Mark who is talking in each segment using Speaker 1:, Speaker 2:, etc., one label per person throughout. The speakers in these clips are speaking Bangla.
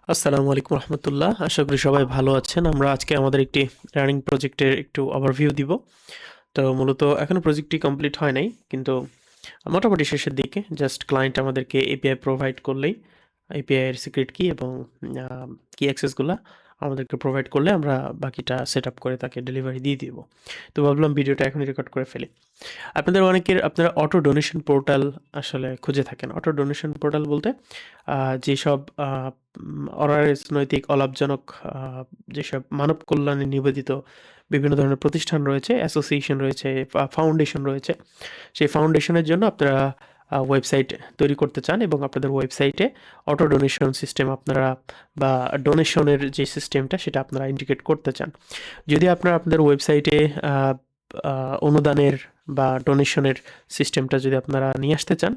Speaker 1: আসসালামু আলাইকুম রহমতুল্লাহ। আশা করি সবাই ভালো আছেন। আমরা আজকে আমাদের একটি রানিং প্রজেক্টের একটু ওভারভিউ দিব। তো মূলত এখনো প্রজেক্টটি কমপ্লিট হয় নাই, কিন্তু মোটামুটি শেষের দিকে। জাস্ট ক্লায়েন্ট আমাদেরকে এপিআই প্রোভাইড করলেই, এপিআই এর সিক্রেট কি এবং কি অ্যাক্সেসগুলা আমাদেরকে প্রোভাইড করলে আমরা বাকিটা সেট আপ করে তাকে ডেলিভারি দিয়ে দিব। তো ভাবলাম ভিডিওটা এখনই রেকর্ড করে ফেলি। আপনাদের অনেকের আপনারা অটো ডোনেশন পোর্টাল আসলে খুঁজে থাকেন। অটো ডোনেশন পোর্টাল বলতে যেসব অরাজনৈতিক অলাভজনক যেসব মানব কল্যাণে নিবেদিত বিভিন্ন ধরনের প্রতিষ্ঠান রয়েছে, অ্যাসোসিয়েশন রয়েছে, ফাউন্ডেশন রয়েছে, সেই ফাউন্ডেশনের জন্য আপনারা ওয়েবসাইট তৈরি করতে চান এবং আপনাদের ওয়েবসাইটে অটো ডোনেশন সিস্টেম আপনারা বা ডোনেশনের যে সিস্টেমটা সেটা আপনারা ইন্টিগ্রেট করতে চান। যদি আপনারা আপনাদের ওয়েবসাইটে অনুদানের বা ডোনেশনের সিস্টেমটা যদি আপনারা নিয়ে আসতে চান,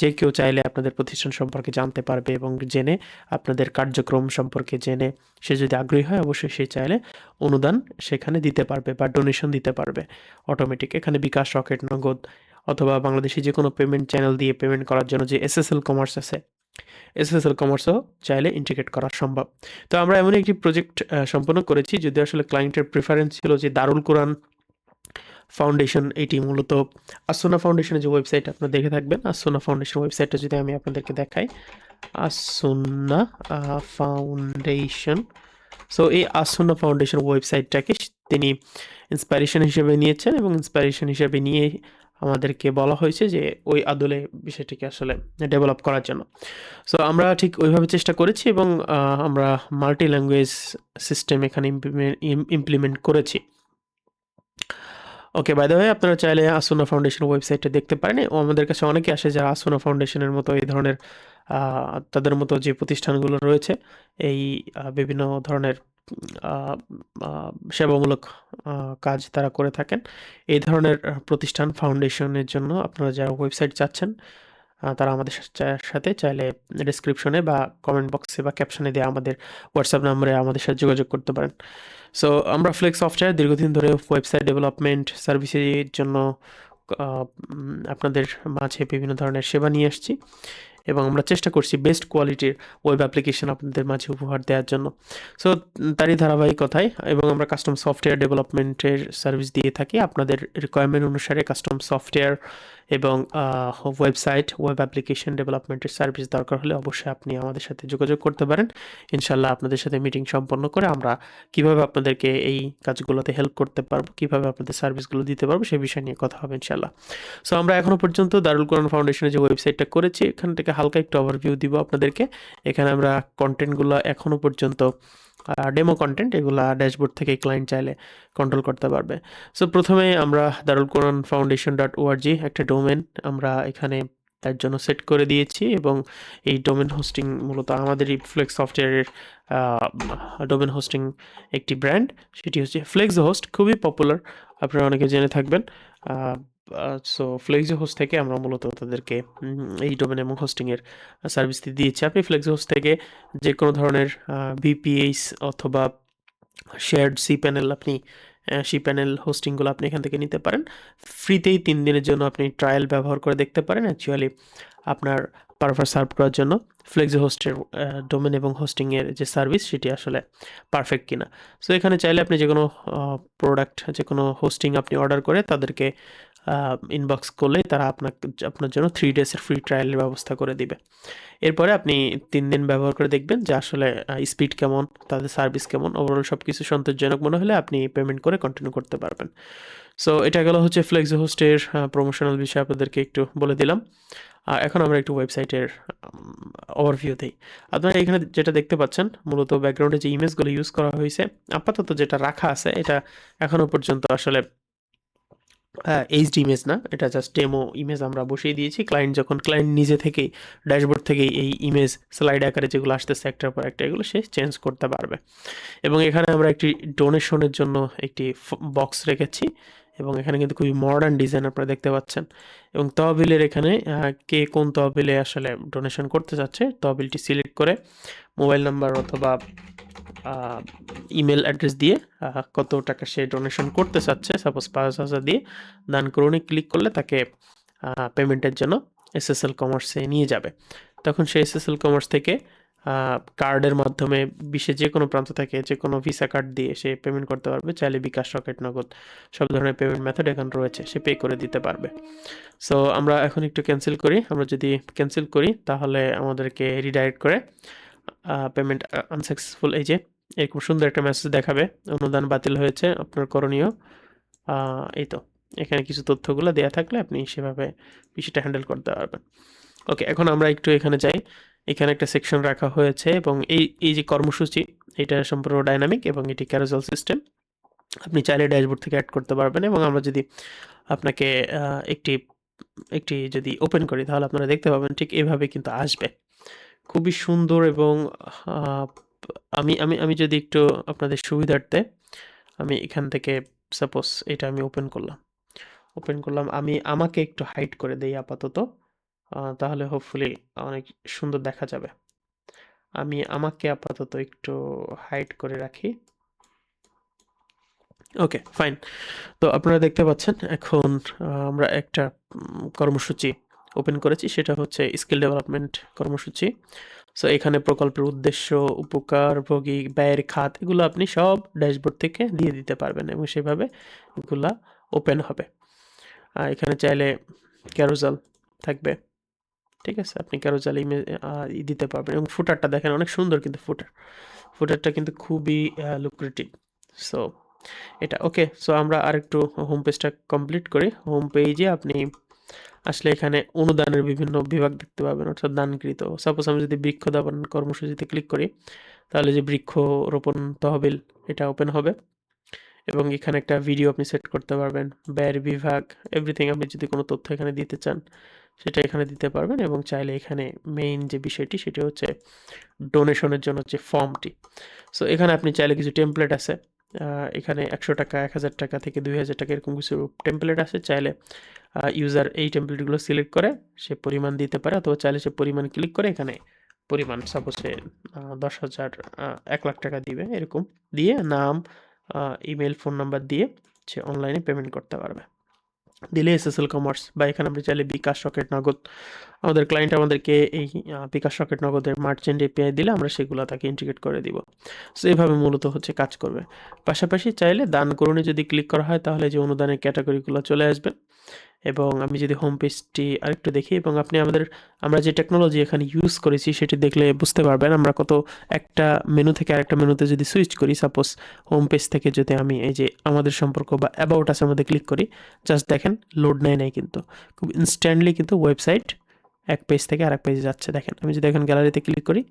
Speaker 1: যে কেউ চাইলে আপনাদের প্রতিষ্ঠান সম্পর্কে জানতে পারবে এবং জেনে আপনাদের কার্যক্রম সম্পর্কে জেনে সে যদি আগ্রহী হয় অবশ্যই সে চাইলে অনুদান সেখানে দিতে পারবে বা ডোনেশন দিতে পারবে অটোমেটিক। এখানে বিকাশ, রকেট, নগদ অথবা বাংলাদেশে যে কোনো পেমেন্ট চ্যানেল দিয়ে পেমেন্ট করার জন্য যে এসএসএল কমার্স আছে, এসএসএল কমার্সও চাইলে ইন্টিগ্রেট করা সম্ভব। তো আমরা এমন একটি প্রজেক্ট সম্পন্ন করেছি, যদি আসলে ক্লায়েন্টের প্রেফারেন্স ছিল যে দারুল কোরআন ফাউন্ডেশন, এটি মূলত আসোনা ফাউন্ডেশনের যে ওয়েবসাইট আপনারা দেখে থাকবেন। আসোনা ফাউন্ডেশন ওয়েবসাইটটা যদি আমি আপনাদেরকে দেখাই, আসোনা ফাউন্ডেশন। সো এই আসোনা ফাউন্ডেশন ওয়েবসাইটটাকে তিনি ইন্সপাইরেশন হিসেবে নিয়েছেন এবং ইন্সপাইরেশন হিসেবে নিয়ে আমাদেরকে বলা হয়েছে যে ওই আদলে বিষয়টিকে আসলে ডেভেলপ করার জন্য। সো আমরা ঠিক ওইভাবে চেষ্টা করেছি এবং আমরা মাল্টি ল্যাঙ্গুয়েজ সিস্টেম এখানে ইমপ্লিমেন্ট করেছি। ওকে, বাই দ্য ওয়ে আপনারা চাইলে আসোনা ফাউন্ডেশন ওয়েবসাইটটা দেখতে পারেন। ও আমাদের কাছে অনেকে আসে যারা আসোনা ফাউন্ডেশনের মতো এই ধরনের তাদের মতো যে প্রতিষ্ঠানগুলো রয়েছে, এই বিভিন্ন ধরনের আ আ সেবামূলক কাজ তারা করে থাকেন। এই ধরনের প্রতিষ্ঠান ফাউন্ডেশনের জন্য আপনারা যারা ওয়েবসাইট চাচ্ছেন, তারা আমাদের সাথে চাইলে ডেসক্রিপশনে বা কমেন্ট বক্সে বা ক্যাপশনে দেওয়া আমাদের হোয়াটসঅ্যাপ নম্বরে আমাদের সাথে যোগাযোগ করতে পারেন। সো আমরা ফ্লেক্স সফটওয়্যার দীর্ঘদিন ধরে ওয়েবসাইট ডেভেলপমেন্ট সার্ভিসের জন্য আপনাদের মাঝে বিভিন্ন ধরনের সেবা নিয়ে আসছি এবং আমরা চেষ্টা করছি বেস্ট কোয়ালিটির ওয়েব অ্যাপ্লিকেশন আপনাদের মাঝে উপহার দেওয়ার জন্য। সো তারই ধারাবাহিকতায় এবং আমরা কাস্টম সফটওয়্যার ডেভেলপমেন্টের সার্ভিস দিয়ে থাকি। আপনাদের রিকোয়ারমেন্ট অনুসারে কাস্টম সফটওয়্যার এবং ওয়েবসাইট, ওয়েব অ্যাপ্লিকেশন ডেভেলপমেন্টের সার্ভিস দরকার হলে অবশ্যই আপনি আমাদের সাথে যোগাযোগ করতে পারেন। ইনশাল্লাহ আপনাদের সাথে মিটিং সম্পন্ন করে আমরা কিভাবে আপনাদেরকে এই কাজগুলোতে হেল্প করতে পারবো, কিভাবে আপনাদের সার্ভিসগুলো দিতে পারবো সে বিষয় নিয়ে কথা হবে ইনশাল্লাহ। সো আমরা এখনো পর্যন্ত দারুল কোরআন ফাউন্ডেশনের যে ওয়েবসাইটটা করেছি এখান থেকে হালকা একটু ওভারভিউ দিব আপনাদেরকে। এখানে আমরা কন্টেন্টগুলো এখনো পর্যন্ত ডেমো কন্টেন্ট, এগুলা ড্যাশবোর্ড থেকে ক্লায়েন্ট চাইলে কন্ট্রোল করতে পারবে। সো প্রথমে আমরা দারুল কোরআন ফাউন্ডেশন .org একটা ডোমেন আমরা এখানে তার জন্য সেট করে দিয়েছি এবং এই ডোমেন হোস্টিং মূলত আমাদেরই ফ্লেক্স সফটওয়্যারের ডোমেন হোস্টিং একটি ব্র্যান্ড, সেটি হচ্ছে ফ্লেক্স হোস্ট। খুবই পপুলার, আপনারা অনেকে জেনে থাকবেন। সো ফ্লেক্সি হোস্ট থেকে আমরা মূলত তাদেরকে এই ডোমেন এবং হোস্টিংয়ের সার্ভিস দিয়েছি। আপনি ফ্লেক্সি হোস্ট থেকে যে কোনো ধরনের ভিপিএইচ অথবা শেয়ার্ড সি প্যানেল, আপনি সি প্যানেল হোস্টিংগুলো আপনি এখান থেকে নিতে পারেন ফ্রিতেই। 3 দিনের জন্য আপনি ট্রায়াল ব্যবহার করে দেখতে পারেন অ্যাকচুয়ালি আপনার পারপাস সার্ভ করার জন্য ফ্লেক্সি হোস্টের ডোমেন এবং হোস্টিংয়ের যে সার্ভিস সেটি আসলে পারফেক্ট কিনা। সো এখানে চাইলে আপনি যে কোনো প্রোডাক্ট, যে কোনো হোস্টিং আপনি অর্ডার করে তাদেরকে ইনবক্স করলে তারা আপনার জন্য 3 ডেজের ফ্রি ট্রায়ালের ব্যবস্থা করে দিবে। এরপরে আপনি 3 দিন ব্যবহার করে দেখবেন যে আসলে স্পিড কেমন, তাদের সার্ভিস কেমন, ওভারঅল সব কিছু সন্তোষজনক মনে হলে আপনি পেমেন্ট করে কন্টিনিউ করতে পারবেন। সো এটা গেল হচ্ছে ফ্লেক্সি হোস্টের প্রমোশনাল বিষয় আপনাদেরকে একটু বলে দিলাম। এখন আমরা একটু ওয়েবসাইটের ওভারভিউ দিই। আপনারা এখানে যেটা দেখতে পাচ্ছেন মূলত ব্যাকগ্রাউন্ডে যে ইমেজগুলো ইউজ করা হয়েছে, আপাতত যেটা রাখা আছে এটা এখনো পর্যন্ত আসলে এইচডি ইমেজ না, এটা জাস্ট ডেমো ইমেজ আমরা বসিয়ে দিয়েছি। ক্লায়েন্ট নিজে থেকেই ড্যাশবোর্ড থেকেই এই ইমেজ স্লাইড আকারে যেগুলো আসতেছে একটার পর একটা এগুলো সে চেঞ্জ করতে পারবে। এবং এখানে আমরা একটি ডোনেশনের জন্য একটি বক্স রেখেছি এবং এখানে কিন্তু খুবই মডার্ন ডিজাইন আপনারা দেখতে পাচ্ছেন। এবং তহবিলের এখানে কে কোন তহবিলে আসলে ডোনেশন করতে চাচ্ছে তহবিলটি সিলেক্ট করে মোবাইল নাম্বার অথবা ইমেল অ্যাড্রেস দিয়ে কত টাকা সে ডোনেশন করতে চাচ্ছে, সাপোজ 5,000 দিয়ে দান করুন ক্লিক করলে তাকে পেমেন্টের জন্য এসএসএল কমার্সে নিয়ে যাবে। তখন সে এসএসএল কমার্স থেকে কার্ডের মাধ্যমে বিশ্বের যে কোনো প্রান্ত থেকে যে কোনো ভিসা কার্ড দিয়ে সে পেমেন্ট করতে পারবে। চাইলে বিকাশ, রকেট, নগদ সব ধরনের পেমেন্ট মেথড এখানে রয়েছে, সে পে করে দিতে পারবে। সো আমরা এখন একটু ক্যান্সেল করি। আমরা যদি ক্যান্সেল করি তাহলে আমাদেরকে রিডাইরেক্ট করে পেমেন্ট আনসাকসেসফুল, এই যে এরকম সুন্দর একটা মেসেজ দেখাবে, অনুদান বাতিল হয়েছে, আপনার করণীয় এই তো এখানে কিছু তথ্যগুলো দেয়া থাকলে আপনি সেভাবে বিষয়টা হ্যান্ডেল করতে পারবেন। ওকে, এখন আমরা একটু এখানে যাই। এখানে একটা সেকশন রাখা হয়েছে এবং এই যে কর্মসূচি, এটা সম্পূর্ণ ডাইনামিক এবং এটি ক্যারোসেল সিস্টেম। আপনি চাইলে ড্যাশবোর্ড থেকে অ্যাড করতে পারবেন এবং আমরা যদি আপনাকে একটি একটি যদি ওপেন করি তাহলে আপনারা দেখতে পাবেন ঠিক এভাবে কিন্তু আসবে। খুবই সুন্দর এবং আহ, আমি আমি আমি যদি একটু আপনাদের সুবিধার্থে আমি এখান থেকে সাপোজ এটা আমি ওপেন করলাম, আমি আমাকে একটু হাইড করে দেই আপাতত, তাহলে হোপফুলি অনেক সুন্দর দেখা যাবে। আমি আমাকে আপাতত একটু হাইড করে রাখি। ওকে, ফাইন। তো আপনারা দেখতে পাচ্ছেন এখন আমরা একটা কর্মসূচি ওপেন করেছি, সেটা হচ্ছে স্কিল ডেভেলপমেন্ট কর্মসূচি। সো এখানে প্রকল্পের উদ্দেশ্য, উপকারভোগী, ব্যয়ের খাত, এগুলো আপনি সব ড্যাশবোর্ড থেকে দিয়ে দিতে পারবেন এবং সেভাবে এগুলা ওপেন হবে। এখানে চাইলে ক্যারোজাল থাকবে, ঠিক আছে? আপনি ক্যারোজাল ইমেজ দিতে পারবেন এবং ফুটারটা দেখেন অনেক সুন্দর, কিন্তু ফুটারটা কিন্তু খুবই লুক্রেটিভ। সো এটা ওকে। সো আমরা আরেকটু হোম পেজটা কমপ্লিট করি। হোম পেজে আপনি আসলে এখানে অনুদানের বিভিন্ন বিভাগ দেখতে পাবেন, অর্থাৎ দানকৃত। সাপোজ আমি যদি বৃক্ষ দান কর্মসূচিতে ক্লিক করি তাহলে যে বৃক্ষ রোপণ তহবিল এটা ওপেন হবে এবং এখানে একটা ভিডিও আপনি সেট করতে পারবেন, ব্যয়ের বিভাগ, এভরিথিং। আপনি যদি কোনো তথ্য এখানে দিতে চান সেটা এখানে দিতে পারবেন এবং চাইলে এখানে মেইন যে বিষয়টি সেটি হচ্ছে ডোনেশনের জন্য যে ফর্মটি। সো এখানে আপনি চাইলে কিছু টেমপ্লেট আছে, এখানে 100 টাকা, 1000 টাকা থেকে 2000 টাকা এরকম কিছু টেমপ্লেট আছে। চাইলে ইউজার এই টেমপ্লেটগুলো সিলেক্ট করে সে পরিমাণ দিতে পারে, অথবা চাইলে সে পরিমাণ ক্লিক করে এখানে পরিমাণ সাপোজ সে 10,000 1,00,000 টাকা দিবে, এরকম দিয়ে নাম, ইমেল, ফোন নাম্বার দিয়ে সে অনলাইনে পেমেন্ট করতে পারবে। দিলে এসএসএল কমার্স বা এখানে আমরা চাইলে বিকাশ, রকেট, নগদ, আমাদের ক্লায়েন্ট আমাদেরকে এই বিকাশ, রকেট, নগদের মার্চেন্ট এপিআই দিলে আমরা সেগুলো তাকে ইন্টিগ্রেট করে দিব। সো এভাবে মূলত হচ্ছে কাজ করবে। পাশাপাশি চাইলে দান করণে যদি ক্লিক করা হয় তাহলে যে অনুদানের ক্যাটাগরিগুলো চলে আসবে এবং আমি যদি হোম পেজটি আরেকটু দেখি এবং আপনি আমরা যে টেকনোলজি এখানে ইউজ করেছি সেটি দেখলে বুঝতে পারবেন আমরা কত, একটা মেনু থেকে আরেকটা মেনুতে যদি সুইচ করি, সাপোজ হোম পেজ থেকে যদি আমি এই যে আমাদের সম্পর্ক বা অ্যাবাউট আস মধ্যে ক্লিক করি, জাস্ট দেখেন লোড নেয় কিন্তু খুব ইনস্ট্যান্টলি কিন্তু ওয়েবসাইট এক পেজ থেকে আরেক পেজে যাচ্ছে। দেখেন আমি যদি এখন গ্যালারিতে ক্লিক করি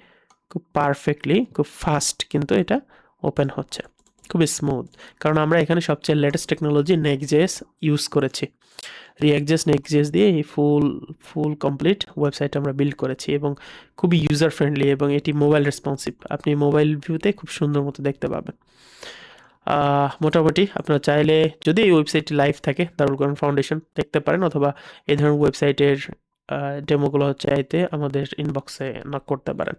Speaker 1: খুব পারফেক্টলি, খুব ফাস্ট কিন্তু এটা ওপেন হচ্ছে, খুবই স্মুথ, কারণ আমরা এখানে সবচেয়ে লেটেস্ট টেকনোলজি নেক্সট.জেএস ইউজ করেছি। রিয়াক্ট.জেএস, নেক্সট.জেএস দিয়ে এই ফুল কমপ্লিট ওয়েবসাইট আমরা বিল্ড করেছি এবং খুবই ইউজার ফ্রেন্ডলি এবং এটি মোবাইল রেসপন্সিভ। আপনি মোবাইল ভিউতে খুব সুন্দর মতো দেখতে পাবেন। মোটামুটি আপনারা চাইলে যদি এই ওয়েবসাইটটি লাইভ থাকে দারুল কোরআন ফাউন্ডেশন দেখতে পারেন, অথবা এই ধরনের ওয়েবসাইটের ডেমোগুলো চাইতে আমাদের ইনবক্সে নক করতে পারেন।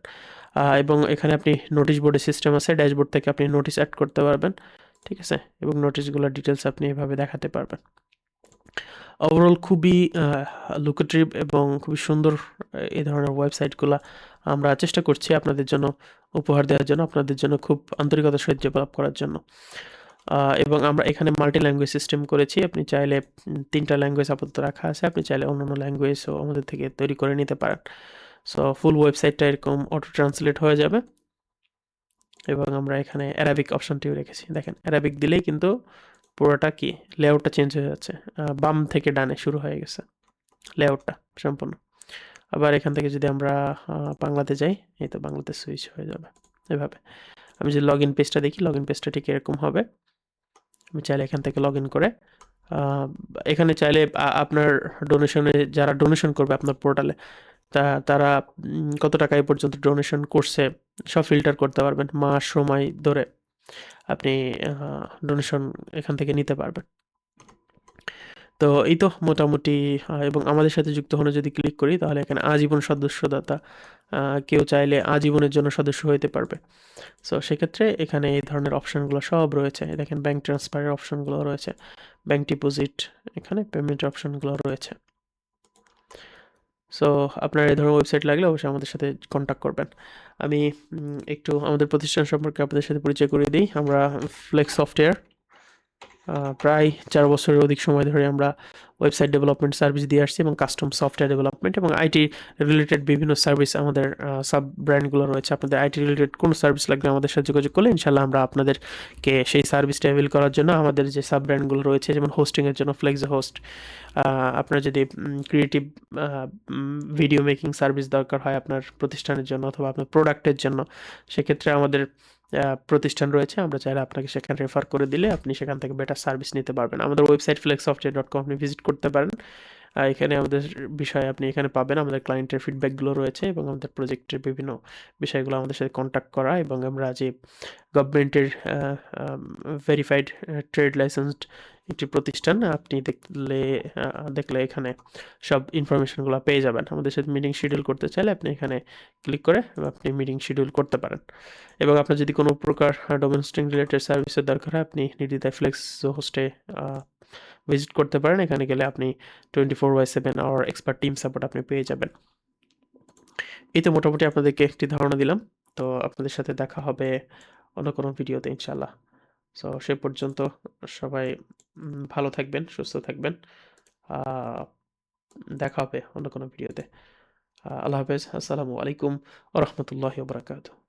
Speaker 1: এবং এখানে আপনি নোটিশ বোর্ডের সিস্টেম আছে, ড্যাশবোর্ড থেকে আপনি নোটিশ অ্যাড করতে পারবেন, ঠিক আছে? এবং নোটিশগুলোর ডিটেলস আপনি এভাবে দেখাতে পারবেন। ওভারঅল খুবই লুক্রেটিভ এবং খুবই সুন্দর এই ধরনের ওয়েবসাইটগুলো আমরা চেষ্টা করছি আপনাদের জন্য উপহার দেওয়ার জন্য, আপনাদের জন্য খুব আন্তরিকতার সহিত ডেভেলপ করার জন্য। এবং আমরা এখানে মাল্টি ল্যাঙ্গুয়েজ সিস্টেম করেছি। আপনি চাইলে 3টা ল্যাঙ্গুয়েজ আপাতত রাখা আছে, আপনি চাইলে অন্যান্য ল্যাঙ্গুয়েজও আমাদের থেকে তৈরি করে নিতে পারেন। সো ফুল ওয়েবসাইটটা এরকম অটো ট্রান্সলেট হয়ে যাবে এবং আমরা এখানে অ্যারাবিক অপশনটিও রেখেছি। দেখেন অ্যারাবিক দিলেই কিন্তু পুরোটা কি লেআউটটা চেঞ্জ হয়ে যাচ্ছে, বাম থেকে ডানে শুরু হয়ে গেছে লেআউটটা সম্পূর্ণ। আবার এখান থেকে যদি আমরা বাংলাতে যাই, এই তো বাংলাতে সুইচ হয়ে যাবে এভাবে। আমি যদি লগ ইন পেজটা দেখি, লগ ইন পেজটা ঠিক এরকম হবে। আমি চাইলে এখান থেকে লগ ইন করে এখানে চাইলে আপনার ডোনেশনে যারা ডোনেশন করবে আপনার পোর্টালে তারা কত টাকা এই পর্যন্ত ডোনেশন করছে সব ফিল্টার করতে পারবেন, মাস সময় ধরে আপনি ডোনেশন এখান থেকে নিতে পারবেন। তো এই তো মোটামুটি, এবং আমাদের সাথে যুক্ত হতে যদি ক্লিক করি তাহলে এখানে আজীবন সদস্যদাতা, কেউ চাইলে আজীবনের জন্য সদস্য হতে পারবে। সো সেক্ষেত্রে এখানে এই ধরনের অপশনগুলো সব রয়েছে। দেখেন ব্যাংক ট্রান্সফারের অপশনগুলো রয়েছে, ব্যাংক ডিপোজিট, এখানে পেমেন্টের অপশনগুলো রয়েছে। সো আপনার এই ধরনের ওয়েবসাইট লাগলে অবশ্যই আমাদের সাথে কন্ট্যাক্ট করবেন। আমি একটু আমাদের প্রতিষ্ঠান সম্পর্কে আপনাদের সাথে পরিচয় করিয়ে দিই। আমরা ফ্লেক্স সফটওয়্যার প্রায় ৪ বছরের অধিক সময় ধরে আমরা ওয়েবসাইট ডেভেলপমেন্ট সার্ভিস দিয়ে আসছি এবং কাস্টম সফটওয়্যার ডেভেলপমেন্ট এবং আইটি রিলেটেড বিভিন্ন সার্ভিস আমাদের সাব ব্র্যান্ডগুলো রয়েছে। আপনাদের আইটি রিলেটেড কোনো সার্ভিস লাগলে আমাদের সাথে যোগাযোগ করলে ইনশাআল্লাহ আমরা আপনাদেরকে সেই সার্ভিসটা অ্যাভেল করার জন্য আমাদের যে সাব ব্র্যান্ডগুলো রয়েছে যেমন হোস্টিংয়ের জন্য ফ্লেক্স হোস্ট, আপনার যদি ক্রিয়েটিভ ভিডিও মেকিং সার্ভিস দরকার হয় আপনার প্রতিষ্ঠানের জন্য অথবা আপনার প্রোডাক্টের জন্য, সেক্ষেত্রে আমাদের প্রতিষ্ঠান রয়েছে। আমরা চাইলে আপনাকে সেখানে রেফার করে দিলে আপনি সেখান থেকে বেটার সার্ভিস নিতে পারবেন। আমাদের ওয়েবসাইট flexsoftware.com আপনি ভিজিট করতে পারেন। এখানে আমাদের বিষয়ে আপনি এখানে পাবেন আমাদের ক্লায়েন্টের ফিডব্যাকগুলো রয়েছে এবং আমাদের প্রজেক্টের বিভিন্ন বিষয়গুলো আমাদের সাথে কন্ট্যাক্ট করা এবং আমরা যে গভর্নমেন্টের ভেরিফাইড ট্রেড লাইসেন্সড একটি প্রতিষ্ঠান, আপনি দেখলে এখানে সব ইনফরমেশনগুলো পেয়ে যাবেন। আমাদের সাথে মিটিং শিডিউল করতে চাইলে আপনি এখানে ক্লিক করে আপনি মিটিং শিডিউল করতে পারেন এবং আপনার যদি কোনো প্রকার ডোমেন হোস্টিং রিলেটেড সার্ভিসের দরকার হয় আপনি নির্দ্বিধায় ফ্লেক্স হোস্টে ভিজিট করতে পারেন। এখানে গেলে আপনি 24/7 আওয়ার এক্সপার্ট টিম সাপোর্ট আপনি পেয়ে যাবেন। এই তো মোটামুটি আপনাদেরকে একটি ধারণা দিলাম। তো আপনাদের সাথে দেখা হবে অন্য কোনো ভিডিওতে ইনশাআল্লাহ। সো সে পর্যন্ত সবাই ভালো থাকবেন, সুস্থ থাকবেন। আ দেখা হবে অন্য কোনো ভিডিওতে। আল্লাহ হাফেজ। আসসালামু আলাইকুম ওয়া রাহমাতুল্লাহি ওয়া বারাকাতুহু।